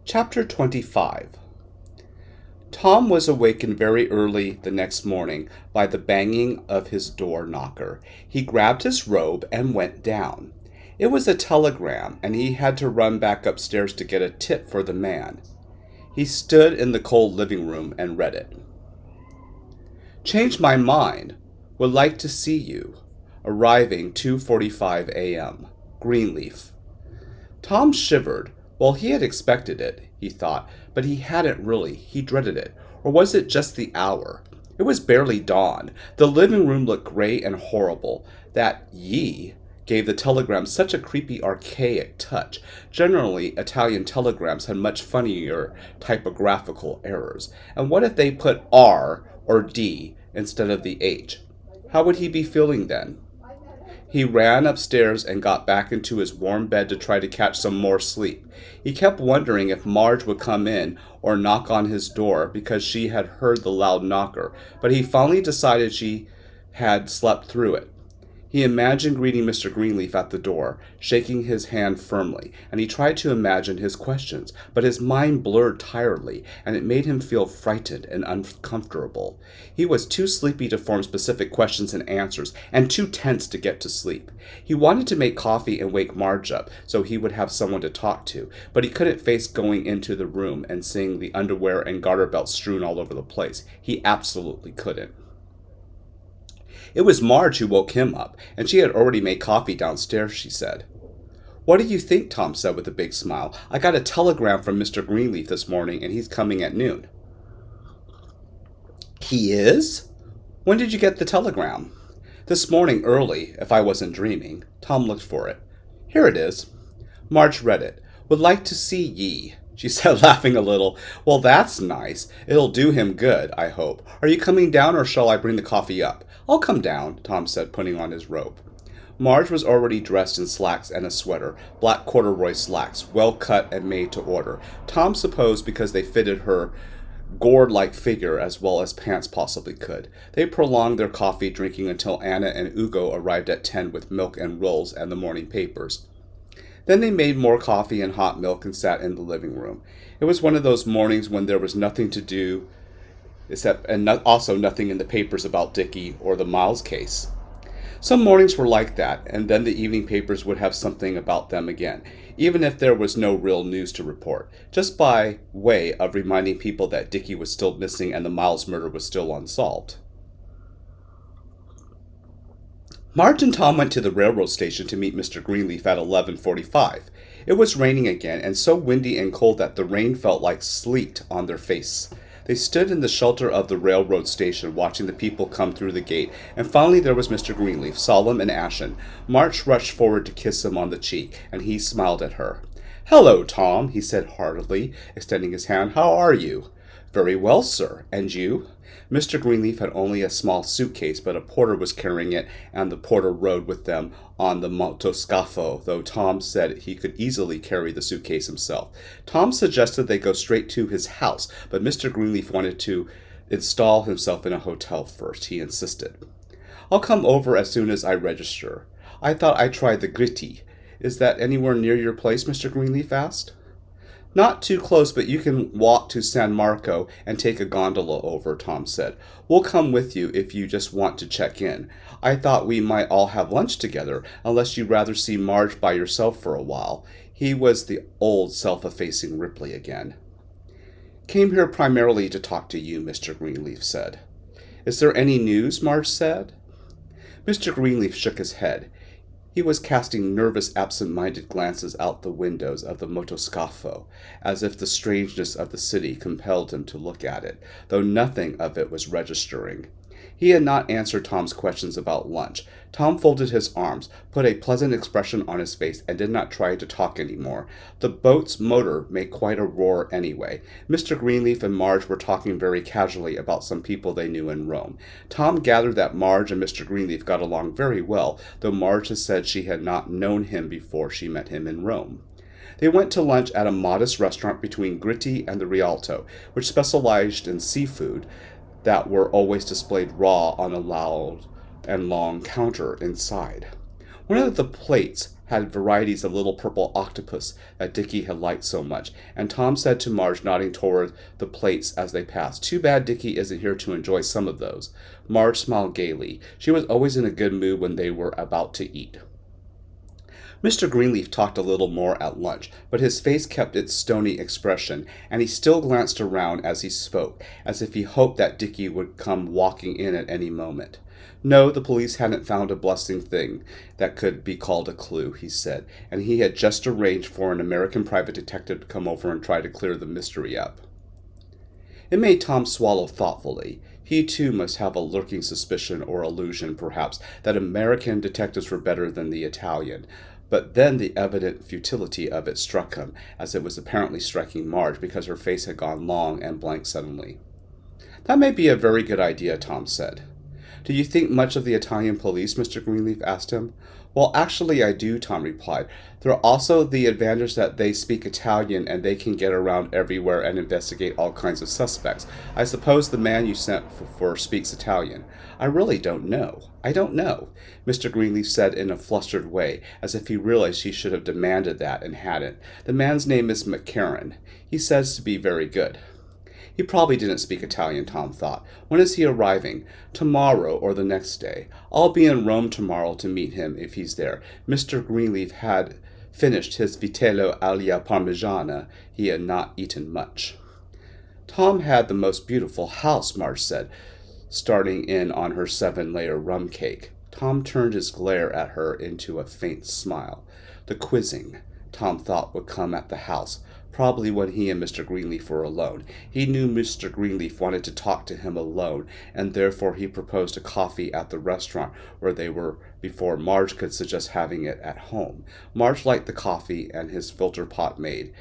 Chapter 25. Tom was awakened very early the next morning by the banging of his door knocker. He grabbed his robe and went down. It was a telegram, and he had to run back upstairs to get a tip for the man. He stood in the cold living room and read it. Changed my mind. Would like to see you. Arriving 2:45 a.m. Greenleaf. Tom shivered. Well, he had expected it, he thought, but he hadn't really. He dreaded it. Or was it just the hour? It was barely dawn. The living room looked gray and horrible. That ye gave the telegram such a creepy, archaic touch. Generally, Italian telegrams had much funnier typographical errors. And what if they put R or D instead of the H? How would he be feeling then? He ran upstairs and got back into his warm bed to try to catch some more sleep. He kept wondering if Marge would come in or knock on his door because she had heard the loud knocker, but he finally decided she had slept through it. He imagined greeting Mr. Greenleaf at the door, shaking his hand firmly, and he tried to imagine his questions, but his mind blurred tiredly, and it made him feel frightened and uncomfortable. He was too sleepy to form specific questions and answers, and too tense to get to sleep. He wanted to make coffee and wake Marge up, so he would have someone to talk to, but he couldn't face going into the room and seeing the underwear and garter belts strewn all over the place. He absolutely couldn't. It was Marge who woke him up, and she had already made coffee downstairs, she said. What do you think? Tom said with a big smile. I got a telegram from Mr. Greenleaf this morning, and he's coming at noon. He is? When did you get the telegram? This morning early, if I wasn't dreaming. Tom looked for it. Here it is. Marge read it. Would like to see ye, she said, laughing a little. Well, that's nice. It'll do him good, I hope. Are you coming down, or shall I bring the coffee up? I'll come down, Tom said, putting on his robe. Marge was already dressed in slacks and a sweater, black corduroy slacks, well cut and made to order. Tom supposed because they fitted her gourd-like figure as well as pants possibly could. They prolonged their coffee drinking until Anna and Ugo arrived at 10 with milk and rolls and the morning papers. Then they made more coffee and hot milk and sat in the living room. It was one of those mornings when there was nothing to do also nothing in the papers about Dickie or the Miles case. Some mornings were like that, and then the evening papers would have something about them again, even if there was no real news to report, just by way of reminding people that Dickie was still missing and the Miles murder was still unsolved. Marge and Tom went to the railroad station to meet Mr. Greenleaf at 11:45. It was raining again, and so windy and cold that the rain felt like sleet on their face. They stood in the shelter of the railroad station, watching the people come through the gate, and finally there was Mr. Greenleaf, solemn and ashen. Marge rushed forward to kiss him on the cheek, and he smiled at her. Hello, Tom, he said heartily, extending his hand. How are you? Very well, sir. And you? Mr. Greenleaf had only a small suitcase, but a porter was carrying it, and the porter rode with them on the motoscafo, though Tom said he could easily carry the suitcase himself. Tom suggested they go straight to his house, but Mr. Greenleaf wanted to install himself in a hotel first. He insisted. I'll come over as soon as I register. I thought I'd try the Gritti. Is that anywhere near your place? Mr. Greenleaf asked. Not too close, but you can walk to San Marco and take a gondola over, Tom said. We'll come with you if you just want to check in. I thought we might all have lunch together, unless you'd rather see Marge by yourself for a while. He was the old self-effacing Ripley again. Came here primarily to talk to you, Mr. Greenleaf said. Is there any news? Marge said. Mr. Greenleaf shook his head. He was casting nervous, absent-minded glances out the windows of the motoscafo, as if the strangeness of the city compelled him to look at it, though nothing of it was registering. He had not answered Tom's questions about lunch. Tom folded his arms, put a pleasant expression on his face, and did not try to talk any more. The boat's motor made quite a roar anyway. Mr. Greenleaf and Marge were talking very casually about some people they knew in Rome. Tom gathered that Marge and Mr. Greenleaf got along very well, though Marge had said she had not known him before she met him in Rome. They went to lunch at a modest restaurant between Gritti and the Rialto, which specialized in seafood that were always displayed raw on a loud and long counter inside. One of the plates had varieties of little purple octopus that Dickie had liked so much, and Tom said to Marge, nodding toward the plates as they passed, "Too bad Dickie isn't here to enjoy some of those." Marge smiled gaily. She was always in a good mood when they were about to eat. Mr. Greenleaf talked a little more at lunch, but his face kept its stony expression, and he still glanced around as he spoke, as if he hoped that Dickie would come walking in at any moment. No, the police hadn't found a blessed thing that could be called a clue, he said, and he had just arranged for an American private detective to come over and try to clear the mystery up. It made Tom swallow thoughtfully. He too must have a lurking suspicion or illusion, perhaps, that American detectives were better than the Italian. But then the evident futility of it struck him, as it was apparently striking Marge, because her face had gone long and blank suddenly. "That may be a very good idea," Tom said. "Do you think much of the Italian police?" Mr. Greenleaf asked him. "Well, actually I do," Tom replied. "There are also the advantage that they speak Italian and they can get around everywhere and investigate all kinds of suspects. I suppose the man you sent for speaks Italian." "I really don't know. I don't know," Mr. Greenleaf said in a flustered way, as if he realized he should have demanded that and hadn't. "The man's name is McCarran. He says to be very good." He probably didn't speak Italian, Tom thought. "When is he arriving?" "Tomorrow or the next day. I'll be in Rome tomorrow to meet him if he's there." Mr. Greenleaf had finished his vitello alla parmigiana. He had not eaten much. "Tom had the most beautiful house," Marge said, starting in on her 7-layer rum cake. Tom turned his glare at her into a faint smile. The quizzing, Tom thought, would come at the house, probably when he and Mr. Greenleaf were alone. He knew Mr. Greenleaf wanted to talk to him alone, and therefore he proposed a coffee at the restaurant where they were before Marge could suggest having it at home. Marge liked the coffee and his filter pot made.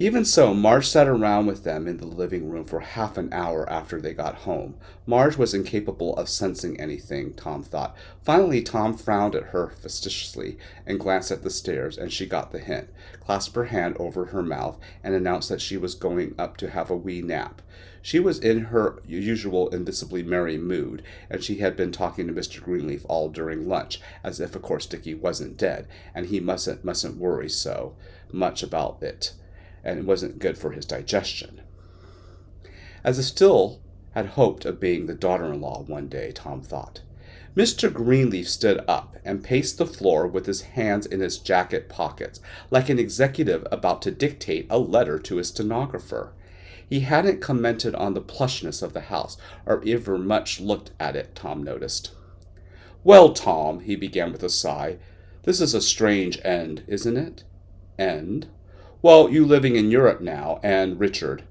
Even so, Marge sat around with them in the living room for half an hour after they got home. Marge was incapable of sensing anything, Tom thought. Finally, Tom frowned at her facetiously and glanced at the stairs, and she got the hint, clasped her hand over her mouth, and announced that she was going up to have a wee nap. She was in her usual invisibly merry mood, and she had been talking to Mr. Greenleaf all during lunch, as if, of course, Dickie wasn't dead, and he mustn't worry so much about it, and it wasn't good for his digestion. As if still had hoped of being the daughter-in-law one day, Tom thought. Mr. Greenleaf stood up and paced the floor with his hands in his jacket pockets, like an executive about to dictate a letter to his stenographer. He hadn't commented on the plushness of the house, or ever much looked at it, Tom noticed. "Well, Tom," he began with a sigh, "this is a strange end, isn't it?" "End?" "Well, you living in Europe now, and Richard."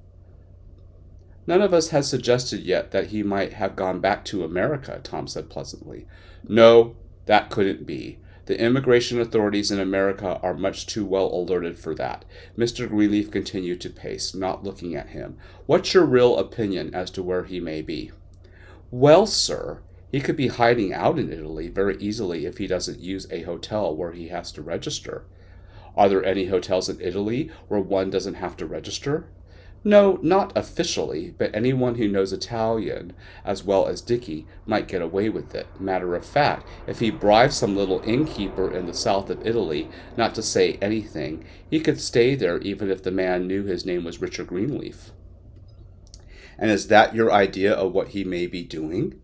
"None of us has suggested yet that he might have gone back to America," Tom said pleasantly. "No, that couldn't be. The immigration authorities in America are much too well alerted for that." Mr. Greenleaf continued to pace, not looking at him. "What's your real opinion as to where he may be?" "Well, sir, he could be hiding out in Italy very easily if he doesn't use a hotel where he has to register." "Are there any hotels in Italy where one doesn't have to register?" "No, not officially, but anyone who knows Italian as well as Dickie might get away with it. Matter of fact, if he bribed some little innkeeper in the south of Italy not to say anything, he could stay there even if the man knew his name was Richard Greenleaf." "And is that your idea of what he may be doing?"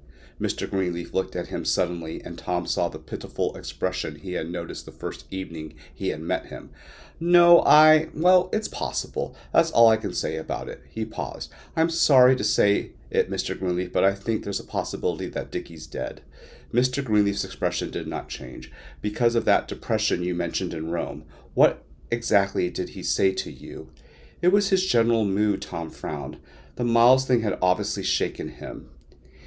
Mr. Greenleaf looked at him suddenly, and Tom saw the pitiful expression he had noticed the first evening he had met him. "No, well, it's possible. That's all I can say about it." He paused. "I'm sorry to say it, Mr. Greenleaf, but I think there's a possibility that Dickie's dead." Mr. Greenleaf's expression did not change. "Because of that depression you mentioned in Rome. What exactly did he say to you?" "It was his general mood," Tom frowned. The Miles thing had obviously shaken him.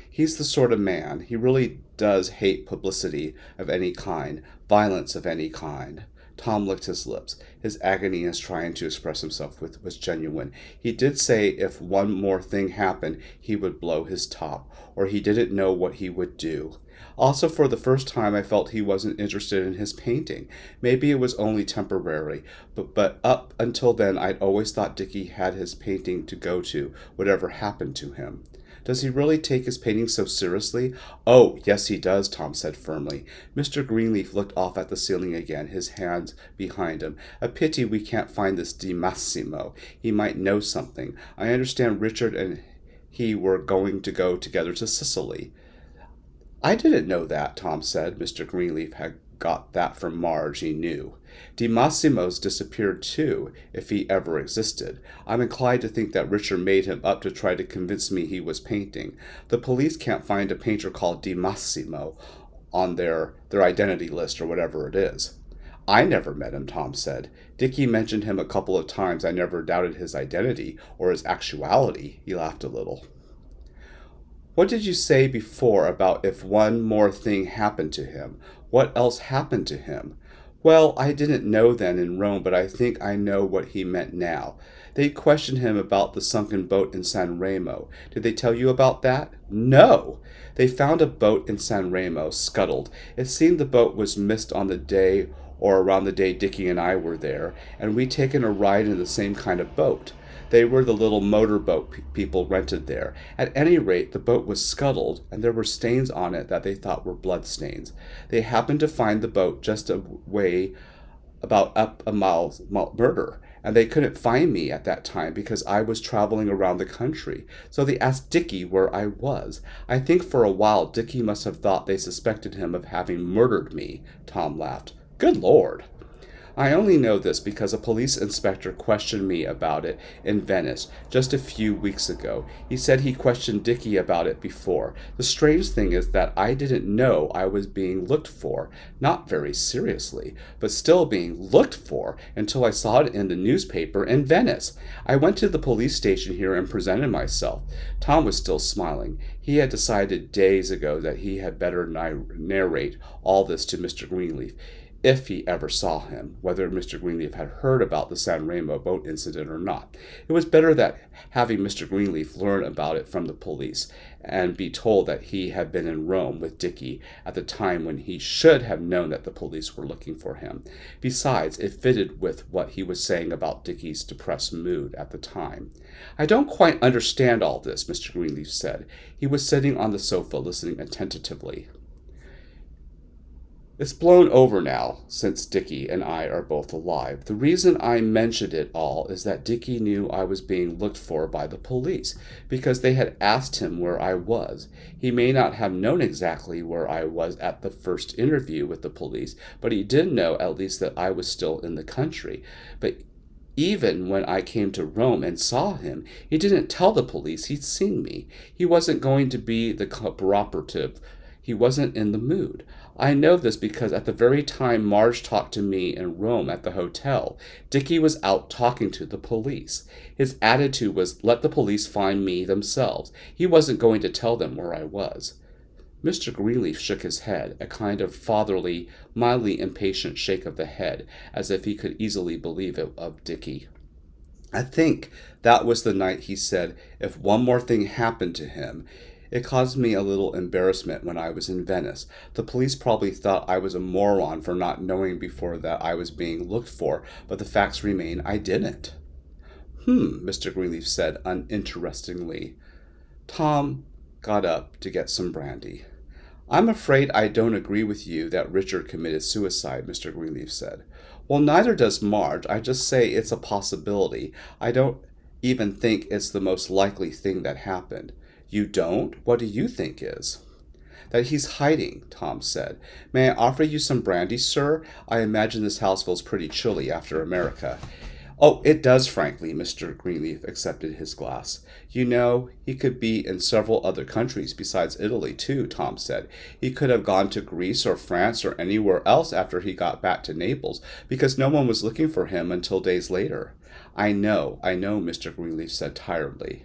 He's the sort of man, he really does hate publicity of any kind, violence of any kind. Tom licked his lips. His agony in trying to express himself was genuine. He did say if one more thing happened, he would blow his top, or he didn't know what he would do. Also, for the first time, I felt he wasn't interested in his painting. Maybe it was only temporary, but up until then, I'd always thought Dickie had his painting to go to, whatever happened to him. Does he really take his painting so seriously? Oh, yes he does, Tom said firmly. Mr. Greenleaf looked off at the ceiling again, his hands behind him. A pity we can't find this Di Massimo. He might know something. I understand Richard and he were going to go together to Sicily. I didn't know that, Tom said. Mr. Greenleaf had got that from Marge, he knew. Di Massimo's disappeared too, if he ever existed. I'm inclined to think that Richard made him up to try to convince me he was painting. The police can't find a painter called Di Massimo on their identity list or whatever it is. I never met him, Tom said. Dickie mentioned him a couple of times. I never doubted his identity or his actuality. He laughed a little. What did you say before about if one more thing happened to him? What else happened to him? Well, I didn't know then in Rome, but I think I know what he meant now. They questioned him about the sunken boat in San Remo. Did they tell you about that? No! They found a boat in San Remo, scuttled. It seemed the boat was missed on the day or around the day Dickie and I were there, and we'd taken a ride in the same kind of boat. They were the little motorboat people rented there. At any rate, the boat was scuttled, and there were stains on it that they thought were blood stains. They happened to find the boat just away about up a mile's murder, and they couldn't find me at that time because I was traveling around the country. So they asked Dickie where I was. I think for a while Dickie must have thought they suspected him of having murdered me. Tom laughed. Good Lord! I only know this because a police inspector questioned me about it in Venice just a few weeks ago. He said he questioned Dickie about it before. The strange thing is that I didn't know I was being looked for, not very seriously, but still being looked for until I saw it in the newspaper in Venice. I went to the police station here and presented myself. Tom was still smiling. He had decided days ago that he had better narrate all this to Mr. Greenleaf, if he ever saw him, whether Mr. Greenleaf had heard about the San Remo boat incident or not. It was better that having Mr. Greenleaf learn about it from the police and be told that he had been in Rome with Dickie at the time when he should have known that the police were looking for him. Besides, it fitted with what he was saying about Dickie's depressed mood at the time. I don't quite understand all this, Mr. Greenleaf said. He was sitting on the sofa listening attentively. It's blown over now, since Dickie and I are both alive. The reason I mentioned it all is that Dickie knew I was being looked for by the police, because they had asked him where I was. He may not have known exactly where I was at the first interview with the police, but he did know at least that I was still in the country. But even when I came to Rome and saw him, he didn't tell the police he'd seen me. He wasn't going to be the cooperative. He wasn't in the mood. I know this because at the very time Marge talked to me in Rome at the hotel, Dickie was out talking to the police. His attitude was, let the police find me themselves. He wasn't going to tell them where I was. Mr. Greenleaf shook his head, a kind of fatherly, mildly impatient shake of the head, as if he could easily believe it of Dickie. I think that was the night he said, if one more thing happened to him. It caused me a little embarrassment when I was in Venice. The police probably thought I was a moron for not knowing before that I was being looked for, but the facts remain I didn't. Mr. Greenleaf said uninterestingly. Tom got up to get some brandy. I'm afraid I don't agree with you that Richard committed suicide, Mr. Greenleaf said. Well, neither does Marge. I just say it's a possibility. I don't even think it's the most likely thing that happened. You don't? What do you think is? That he's hiding, Tom said. May I offer you some brandy, sir? I imagine this house feels pretty chilly after America. Oh, it does, frankly, Mr. Greenleaf accepted his glass. You know, he could be in several other countries besides Italy, too, Tom said. He could have gone to Greece or France or anywhere else after he got back to Naples, because no one was looking for him until days later. I know, Mr. Greenleaf said tiredly.